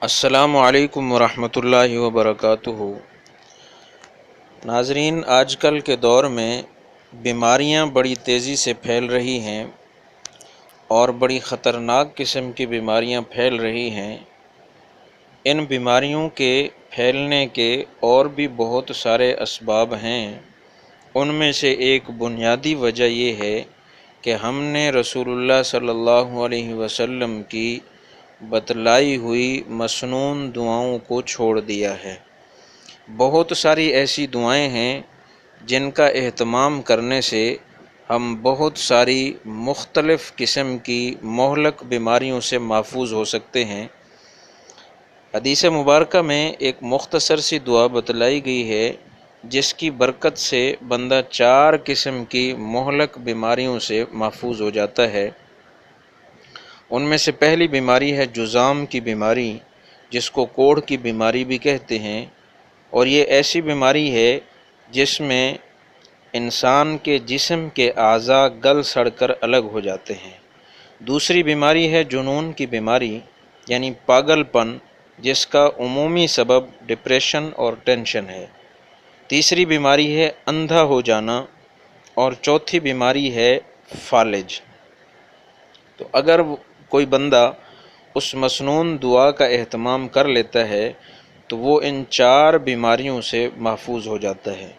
السلام علیکم ورحمۃ اللہ وبرکاتہ۔ ناظرین، آج کل کے دور میں بیماریاں بڑی تیزی سے پھیل رہی ہیں اور بڑی خطرناک قسم کی بیماریاں پھیل رہی ہیں۔ ان بیماریوں کے پھیلنے کے اور بھی بہت سارے اسباب ہیں۔ ان میں سے ایک بنیادی وجہ یہ ہے کہ ہم نے رسول اللہ صلی اللہ علیہ وسلم کی بتلائی ہوئی مسنون دعاؤں کو چھوڑ دیا ہے۔ بہت ساری ایسی دعائیں ہیں جن کا اہتمام کرنے سے ہم بہت ساری مختلف قسم کی مہلک بیماریوں سے محفوظ ہو سکتے ہیں۔ حدیث مبارکہ میں ایک مختصر سی دعا بتلائی گئی ہے جس کی برکت سے بندہ 4 قسم کی مہلک بیماریوں سے محفوظ ہو جاتا ہے۔ ان میں سے پہلی بیماری ہے جذام کی بیماری، جس کو کوڑھ کی بیماری بھی کہتے ہیں، اور یہ ایسی بیماری ہے جس میں انسان کے جسم کے اعضاء گل سڑ کر الگ ہو جاتے ہیں۔ دوسری بیماری ہے جنون کی بیماری، یعنی پاگل پن، جس کا عمومی سبب ڈپریشن اور ٹینشن ہے۔ تیسری بیماری ہے اندھا ہو جانا، اور چوتھی بیماری ہے فالج۔ تو اگر کوئی بندہ اس مسنون دعا کا اہتمام کر لیتا ہے تو وہ ان 4 بیماریوں سے محفوظ ہو جاتا ہے۔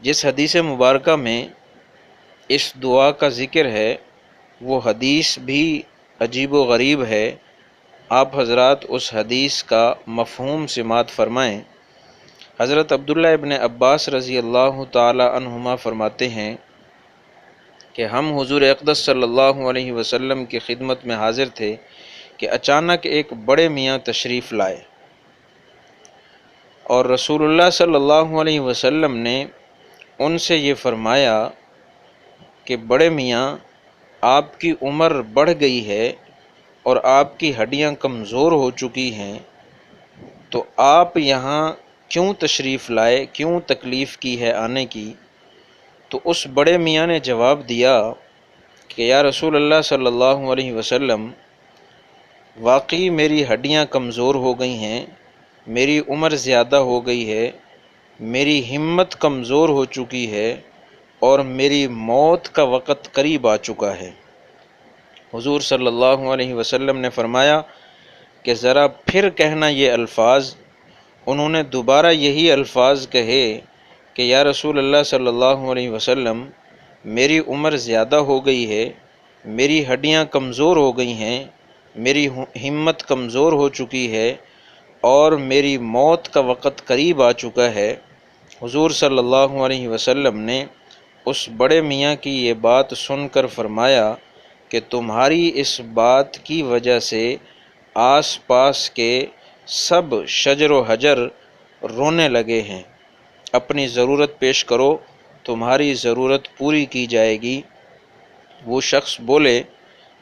جس حدیث مبارکہ میں اس دعا کا ذکر ہے وہ حدیث بھی عجیب و غریب ہے۔ آپ حضرات اس حدیث کا مفہوم سماعت فرمائیں۔ حضرت عبداللہ ابن عباس رضی اللہ تعالی عنہما فرماتے ہیں کہ ہم حضور اقدس صلی اللہ علیہ وسلم کی خدمت میں حاضر تھے کہ اچانک ایک بڑے میاں تشریف لائے، اور رسول اللہ صلی اللہ علیہ وسلم نے ان سے یہ فرمایا کہ بڑے میاں، آپ کی عمر بڑھ گئی ہے اور آپ کی ہڈیاں کمزور ہو چکی ہیں، تو آپ یہاں کیوں تشریف لائے، کیوں تکلیف کی ہے آنے کی؟ تو اس بڑے میاں نے جواب دیا کہ یا رسول اللہ صلی اللہ علیہ وسلم، واقعی میری ہڈیاں کمزور ہو گئی ہیں، میری عمر زیادہ ہو گئی ہے، میری ہمت کمزور ہو چکی ہے، اور میری موت کا وقت قریب آ چکا ہے۔ حضور صلی اللہ علیہ وسلم نے فرمایا کہ ذرا پھر کہنا یہ الفاظ۔ انہوں نے دوبارہ یہی الفاظ کہے کہ یا رسول اللہ صلی اللہ علیہ وسلم، میری عمر زیادہ ہو گئی ہے، میری ہڈیاں کمزور ہو گئی ہیں، میری ہمت کمزور ہو چکی ہے، اور میری موت کا وقت قریب آ چکا ہے۔ حضور صلی اللہ علیہ وسلم نے اس بڑے میاں کی یہ بات سن کر فرمایا کہ تمہاری اس بات کی وجہ سے آس پاس کے سب شجر و حجر رونے لگے ہیں، اپنی ضرورت پیش کرو، تمہاری ضرورت پوری کی جائے گی۔ وہ شخص بولے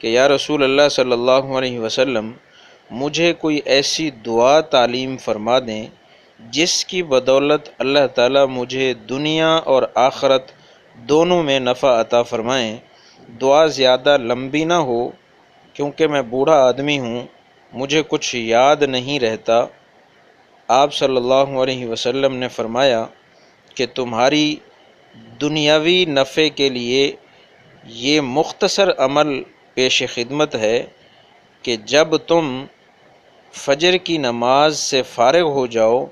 کہ یا رسول اللہ صلی اللہ علیہ وسلم، مجھے کوئی ایسی دعا تعلیم فرما دیں جس کی بدولت اللہ تعالیٰ مجھے دنیا اور آخرت دونوں میں نفع عطا فرمائیں۔ دعا زیادہ لمبی نہ ہو کیونکہ میں بوڑھا آدمی ہوں، مجھے کچھ یاد نہیں رہتا۔ آپ صلی اللہ علیہ وسلم نے فرمایا کہ تمہاری دنیاوی نفع کے لیے یہ مختصر عمل پیش خدمت ہے کہ جب تم فجر کی نماز سے فارغ ہو جاؤ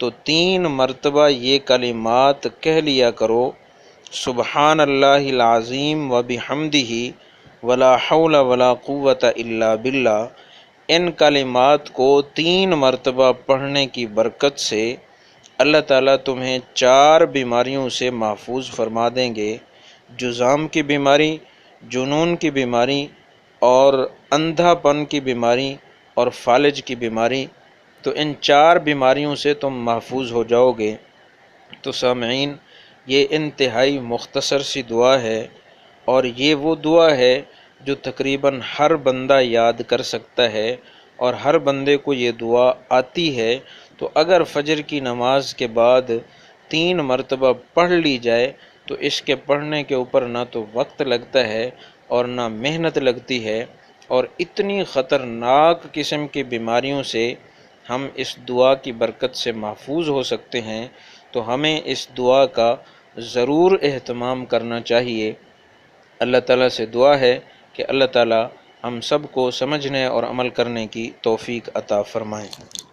تو 3 مرتبہ یہ کلمات کہہ لیا کرو، سبحان اللہ العظیم و بحمدہ ولا حول ولا قوت الا باللہ۔ ان کلمات کو 3 مرتبہ پڑھنے کی برکت سے اللہ تعالیٰ تمہیں 4 بیماریوں سے محفوظ فرما دیں گے: جذام کی بیماری، جنون کی بیماری، اور اندھا پن کی بیماری، اور فالج کی بیماری۔ تو ان 4 بیماریوں سے تم محفوظ ہو جاؤ گے۔ تو سامعین، یہ انتہائی مختصر سی دعا ہے، اور یہ وہ دعا ہے جو تقریباً ہر بندہ یاد کر سکتا ہے، اور ہر بندے کو یہ دعا آتی ہے۔ تو اگر فجر کی نماز کے بعد 3 مرتبہ پڑھ لی جائے تو اس کے پڑھنے کے اوپر نہ تو وقت لگتا ہے اور نہ محنت لگتی ہے، اور اتنی خطرناک قسم کی بیماریوں سے ہم اس دعا کی برکت سے محفوظ ہو سکتے ہیں، تو ہمیں اس دعا کا ضرور اہتمام کرنا چاہیے۔ اللہ تعالیٰ سے دعا ہے کہ اللہ تعالیٰ ہم سب کو سمجھنے اور عمل کرنے کی توفیق عطا فرمائیں۔